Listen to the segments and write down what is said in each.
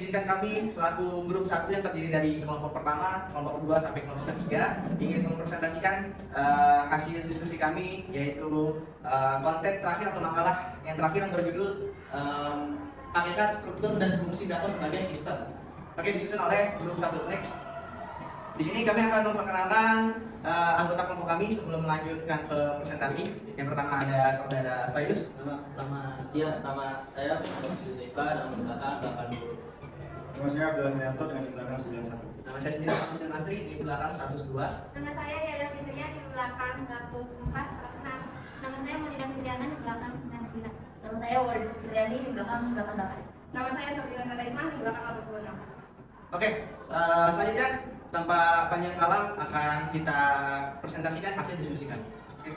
izinkan kami selaku grup 1 yang terdiri dari kelompok pertama, kelompok kedua sampai kelompok ketiga ingin mempresentasikan hasil diskusi kami, yaitu konten terakhir atau makalah yang terakhir yang berjudul hakikat, struktur, dan fungsi dakwah sebagai sistem. Oke, disusun oleh grup 1 next. Di sini kami akan memperkenalkan anggota kelompok kami sebelum melanjutkan ke presentasi. Yang pertama ada saudara Fayus. Nama saya Zulaifa, nama belakang 80. Nama saya Abdullah Herianto dengan di belakang 91. Nama saya sendiri Muslim Nasri di belakang 102. Nama saya Yaya Fitrian di belakang 104, 106. Nama saya Monidah Fitriana di belakang 99. Nama saya Wardi Fitriani di belakang 88. Nama saya Sabila Sadaisman di belakang 86. Oke, selanjutnya tanpa panjang kalam akan kita presentasikan hasil diskusi kami. Oke.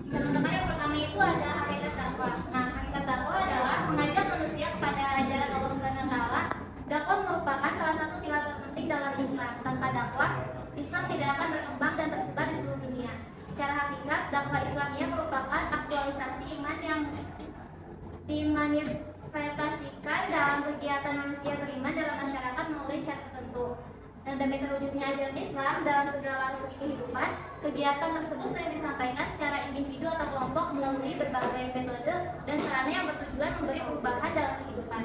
Teman-teman, yang pertama itu ada hakikat dakwah. Nah, hakikat dakwah adalah mengajak manusia kepada ajaran Allah Subhanahu wa taala. Dakwah merupakan salah satu pilar terpenting dalam Islam. Tanpa dakwah, Islam tidak akan berkembang dan tersebar di seluruh dunia. Secara hakikat, dakwah Islamiyah merupakan aktualisasi iman yang dimanifestasikan dalam kegiatan manusia beriman dalam masyarakat melalui cara tertentu. Dan demi terwujudnya ajaran Islam dalam segala segi kehidupan, kegiatan tersebut sering disampaikan secara individu atau kelompok melalui berbagai metode dan sarana yang bertujuan memberi perubahan dalam kehidupan.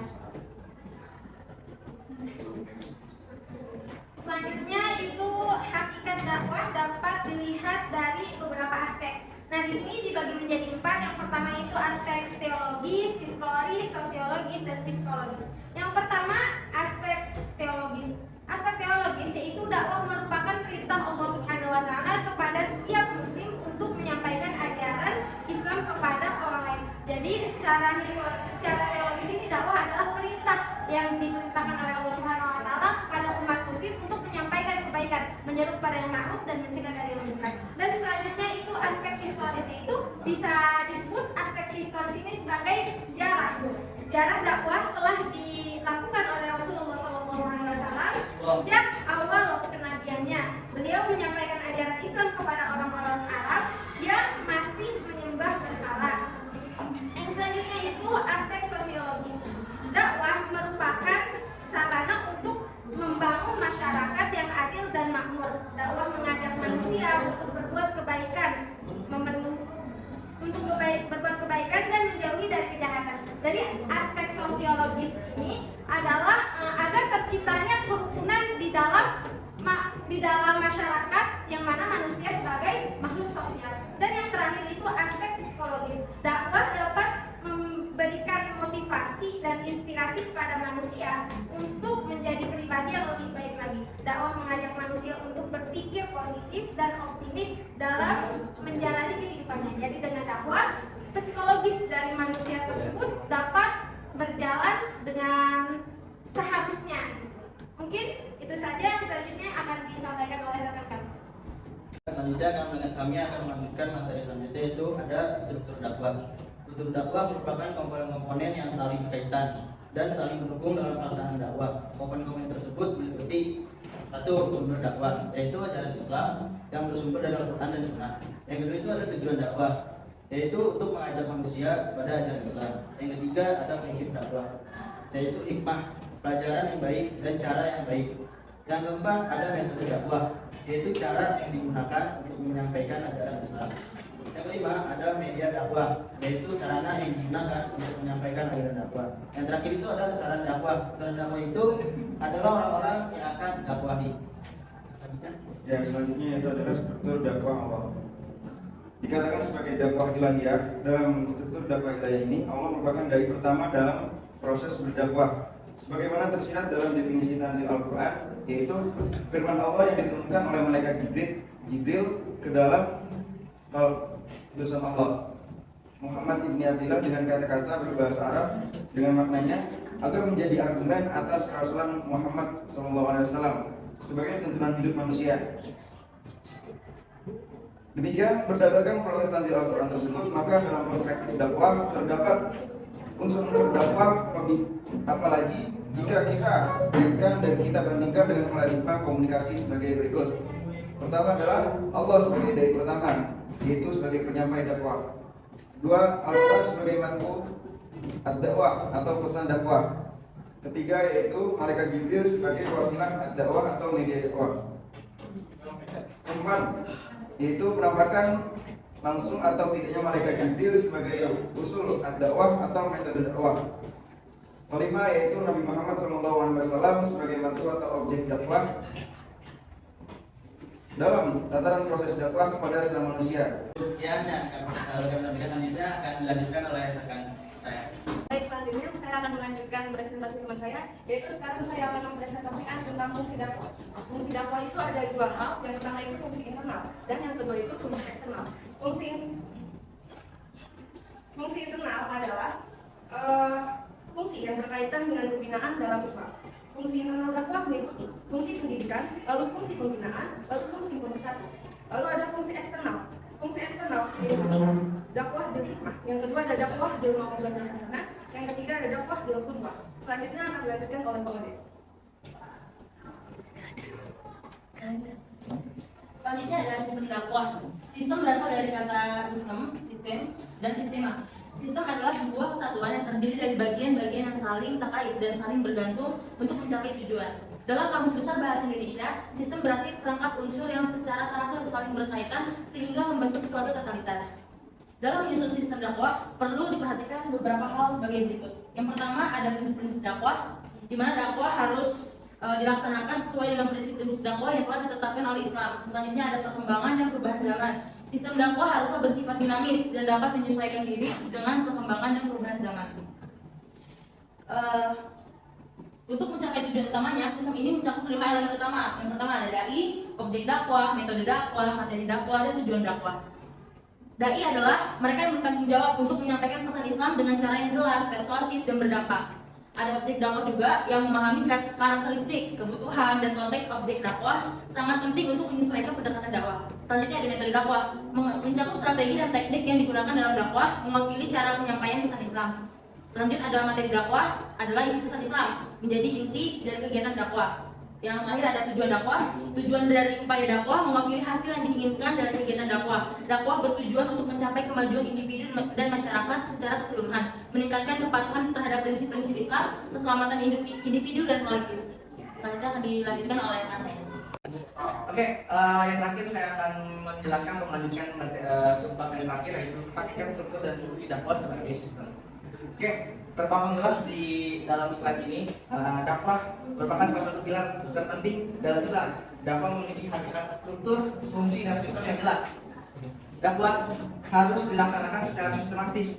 Selanjutnya itu hakikat dakwah dapat dilihat dari beberapa aspek. Nah, di sini dibagi menjadi 4. Yang pertama itu aspek teologis, historis, sosiologis, dan psikologis. Yang pertama, aspek teologis. Aspek teologis yaitu dakwah merupakan perintah Allah Subhanahu wa taala kepada setiap muslim untuk menyampaikan ajaran Islam kepada orang lain. Jadi secara teologis ini dakwah adalah perintah yang diperintahkan oleh Allah Subhanahu wa taala kepada umat muslim untuk menyampaikan kebaikan, menyeru kepada yang ma'ruf dan mencegah dari yang munkar. Dan selanjutnya itu aspek historis, itu bisa disebut aspek historis ini sebagai sejarah. Sejarah dakwah telah dilakukan oleh Rasulullah SAW sejak awal kenabiannya. Beliau menyampaikan ajaran Islam kepada orang-orang Arab yang masih menyembah berhala. Yang selanjutnya itu aspek sosiologis. Dakwah merupakan sarana untuk membangun masyarakat yang adil dan makmur. Dakwah mengajak manusia untuk berbuat kebaikan, berbuat kebaikan dan menjauhi dari kejahatan. Jadi aspek sosiologis ini adalah agar terciptanya kerukunan di dalam masyarakat yang mana manusia sebagai makhluk sosial. Dan yang terakhir itu aspek psikologis. Dakwah dapat memberikan motivasi dan inspirasi kepada manusia untuk menjadi pribadi yang lebih baik lagi. Dakwah mengajak manusia untuk berpikir positif dan optimis dalam menjalani kehidupannya. Jadi dengan dakwah, psikologis dari manusia tersebut dapat berjalan dengan seharusnya. Mungkin itu saja yang selanjutnya akan disampaikan oleh rekan kami. Selanjutnya kami akan melanjutkan materi selanjutnya, yaitu ada struktur dakwah. Struktur dakwah merupakan komponen-komponen yang saling berkaitan dan saling mendukung dalam pelaksanaan dakwah. Komponen-komponen tersebut meliputi 1. Sumber dakwah, yaitu ajaran Islam yang bersumber dari Al-Quran dan Sunnah. Yang kedua itu ada tujuan dakwah, yaitu untuk mengajak manusia kepada ajaran Islam. Yang ketiga ada prinsip dakwah, yaitu hikmah, pelajaran yang baik dan cara yang baik. Yang keempat ada metode dakwah, yaitu cara yang digunakan untuk menyampaikan ajaran Islam. Yang kelima ada media dakwah, yaitu sarana yang digunakan untuk menyampaikan ajaran dakwah. Yang terakhir itu ada saran dakwah. Saran dakwah itu adalah orang-orang yang akan dakwahi. Yang selanjutnya itu adalah struktur dakwah Allah. Dikatakan sebagai dakwah ilahiyah. Dalam struktur dakwah ilahiyah ini, Allah merupakan dai pertama dalam proses berdakwah. Sebagaimana tersirat dalam definisi Tanzil Al-Quran, yaitu firman Allah yang diturunkan oleh malaikat Jibril ke dalam utusan Allah Muhammad ibni Abdillah dengan kata-kata berbahasa Arab dengan maknanya agar menjadi argumen atas kerasulan Muhammad SAW sebagai tuntunan hidup manusia. Demikian berdasarkan proses Tanzil Al-Quran tersebut, maka dalam perspektif dakwah terdapat unsur-unsur dakwah, apalagi jika kita kaitkan dan kita bandingkan dengan paradigma komunikasi sebagai berikut. Pertama adalah Allah sebagai dai pertama, yaitu sebagai penyampai dakwah. Kedua, Al-Quran sebagai matbu ad-dakwah atau pesan dakwah. Ketiga yaitu malaikat Jibril sebagai wasilah dakwah atau media dakwah. Keempat yaitu penampakan langsung atau tidaknya malaikat Jibril sebagai usul dakwah atau metode dakwah. Kelima yaitu Nabi Muhammad SAW sebagai bantu atau objek dakwah dalam tataran proses dakwah kepada semua manusia. Sekian dan selanjutnya akan dilanjutkan oleh rekan saya. Baik, selanjutnya saya akan melanjutkan presentasi teman saya, yaitu sekarang saya akan mempresentasikan tentang fungsi dakwah. Fungsi dakwah itu ada dua hal, yang pertama itu fungsi internal, dan yang kedua itu fungsi eksternal. Fungsi internal adalah fungsi yang berkaitan dengan pembinaan dalam Islam. Fungsi internal dakwah meliputi fungsi pendidikan, lalu fungsi pembinaan, lalu fungsi pemersatu. Lalu ada fungsi eksternal. Fungsi eksternal yaitu dakwah bil hikmah. Yang kedua ada dakwah bil mau'izah dan hasanah. Yang ketiga ada dakwah bil qudwah. Selanjutnya akan dilanjutkan oleh Pak Ode. Selanjutnya adalah sistem dakwah. Sistem berasal dari kata sistem, dan sistema. Sistem adalah sebuah kesatuan yang terdiri dari bagian-bagian yang saling terkait dan saling bergantung untuk mencapai tujuan. Dalam Kamus Besar Bahasa Indonesia, sistem berarti perangkat unsur yang secara teratur saling berkaitan sehingga membentuk suatu totalitas. Dalam menyusun sistem dakwah, perlu diperhatikan beberapa hal sebagai berikut. Yang pertama ada prinsip-prinsip dakwah, di mana dakwah harus dilaksanakan sesuai dengan prinsip-prinsip dakwah yang telah ditetapkan oleh Islam. Selanjutnya ada perkembangan dan perubahan zaman. Sistem dakwah haruslah bersifat dinamis dan dapat menyesuaikan diri dengan perkembangan dan perubahan zaman. Untuk mencapai tujuan utamanya, sistem ini mencakup 5 elemen utama. Yang pertama ada dai, objek dakwah, metode dakwah, materi dakwah, dan tujuan dakwah. Dai adalah mereka yang bertanggung jawab untuk menyampaikan pesan Islam dengan cara yang jelas, persuasif, dan berdampak. Ada objek dakwah juga yang memahami karakteristik, kebutuhan, dan konteks objek dakwah sangat penting untuk menyesuaikan pendekatan dakwah. Selanjutnya ada metode dakwah, mencakup strategi dan teknik yang digunakan dalam dakwah, mewakili cara penyampaian pesan Islam. Lanjut ada materi dakwah, adalah isi pesan Islam, menjadi inti dari kegiatan dakwah. Yang terakhir ada tujuan dakwah. Tujuan dari upaya dakwah mewakili hasil yang diinginkan dari kegiatan dakwah. Dakwah bertujuan untuk mencapai kemajuan individu dan masyarakat secara keseluruhan, meningkatkan kepatuhan terhadap prinsip-prinsip Islam, keselamatan individu dan kolektif. Selanjutnya akan dilanjutkan oleh rekan saya. Oke, yang terakhir saya akan menjelaskan atau melanjutkan subbab yang terakhir, yaitu hakikat, struktur, dan fungsi dakwah sebagai sistem. Oke, terpampang jelas di dalam slide ini, dakwah merupakan salah satu pilar terpenting dalam Islam. Dakwah memiliki hakikat, struktur, fungsi, dan sistem yang jelas. Dakwah harus dilaksanakan secara sistematis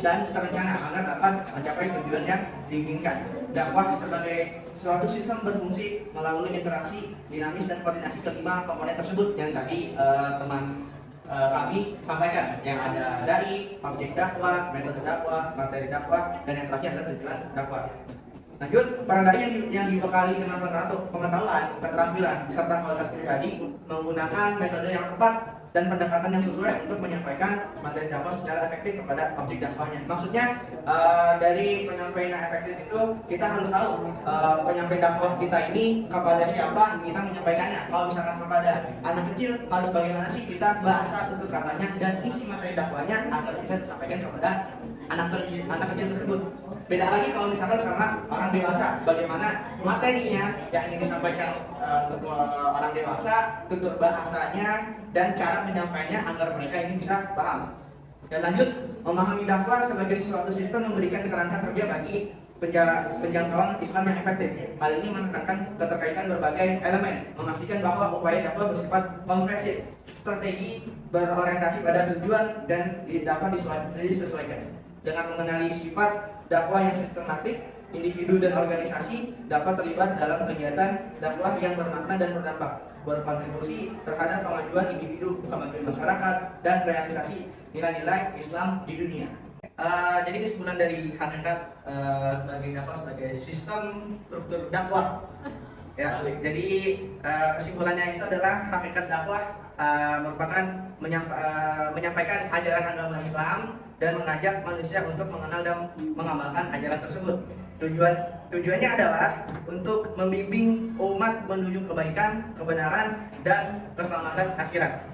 dan terencana agar dapat mencapai tujuan yang diinginkan. Dakwah sebagai suatu sistem berfungsi melalui interaksi dinamis dan koordinasi kelima komponen tersebut yang tadi teman kami sampaikan, yang ada dai, objek dakwah, metode dakwah, materi dakwah, dan yang terakhir adalah tujuan dakwah. Lanjut, para dai yang dibekali dengan pengetahuan, keterampilan, serta kualitas pribadi menggunakan metode yang tepat dan pendekatan yang sesuai untuk menyampaikan materi dakwah secara efektif kepada objek dakwahnya. Maksudnya dari penyampaian yang efektif itu kita harus tahu penyampaian dakwah kita ini kepada siapa kita menyampaikannya. Kalau misalkan kepada anak kecil harus bagaimana sih kita bahasa tutur katanya dan isi materi dakwahnya agar bisa disampaikan kepada anak kecil tersebut. Beda lagi kalau misalkan sama orang dewasa, bagaimana materinya yang ingin disampaikan untuk orang dewasa, tutur bahasanya, dan cara menyampaikannya agar mereka ini bisa paham. Dan lanjut, memahami dakwah sebagai suatu sistem memberikan kerangka kerja bagi penjangkauan Islam yang efektif. Hal ini menekankan keterkaitan berbagai elemen, memastikan bahwa upaya dakwah bersifat komprehensif, strategi berorientasi pada tujuan dan dapat disesuaikan. Dengan mengenali sifat dakwah yang sistematik, individu dan organisasi dapat terlibat dalam kegiatan dakwah yang bermakna dan berdampak, berkontribusi terhadap kemajuan individu, kemajuan masyarakat, dan realisasi nilai-nilai Islam di dunia. Jadi kesimpulan dari hakikat sebagai dakwah sebagai sistem struktur dakwah. Ya, jadi kesimpulannya itu adalah hakikat dakwah merupakan menyampaikan ajaran agama Islam dan mengajak manusia untuk mengenal dan mengamalkan ajaran tersebut. Tujuannya adalah untuk membimbing umat menuju kebaikan, kebenaran, dan keselamatan akhirat.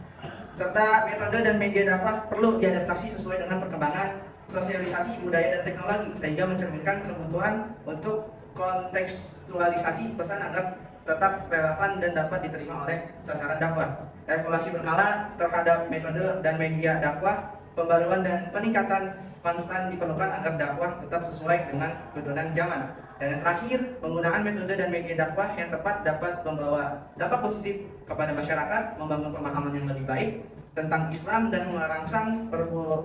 Serta metode dan media dakwah perlu diadaptasi sesuai dengan perkembangan sosialisasi budaya dan teknologi sehingga mencerminkan kebutuhan untuk kontekstualisasi pesan agar tetap relevan dan dapat diterima oleh sasaran dakwah. Evaluasi berkala terhadap metode dan media dakwah, pembaruan dan peningkatan konstan diperlukan agar dakwah tetap sesuai dengan kebutuhan zaman. Dan yang terakhir, penggunaan metode dan media dakwah yang tepat dapat membawa dampak positif kepada masyarakat, membangun pemahaman yang lebih baik tentang Islam dan merangsang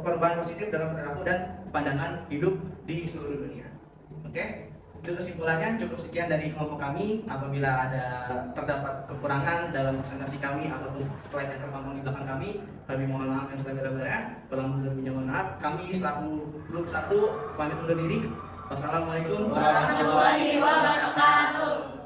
perubahan positif dalam perilaku dan pandangan hidup di seluruh dunia. Oke? Itu kesimpulannya. Cukup sekian dari kelompok kami. Apabila ada terdapat kekurangan dalam presentasi kami ataupun slide yang terpampang di belakang kami mohon maaf yang sebenarnya. Kurang lebihnya mohon maaf. Kami selaku grup 1 pamit undur diri. Wassalamualaikum warahmatullahi wabarakatuh.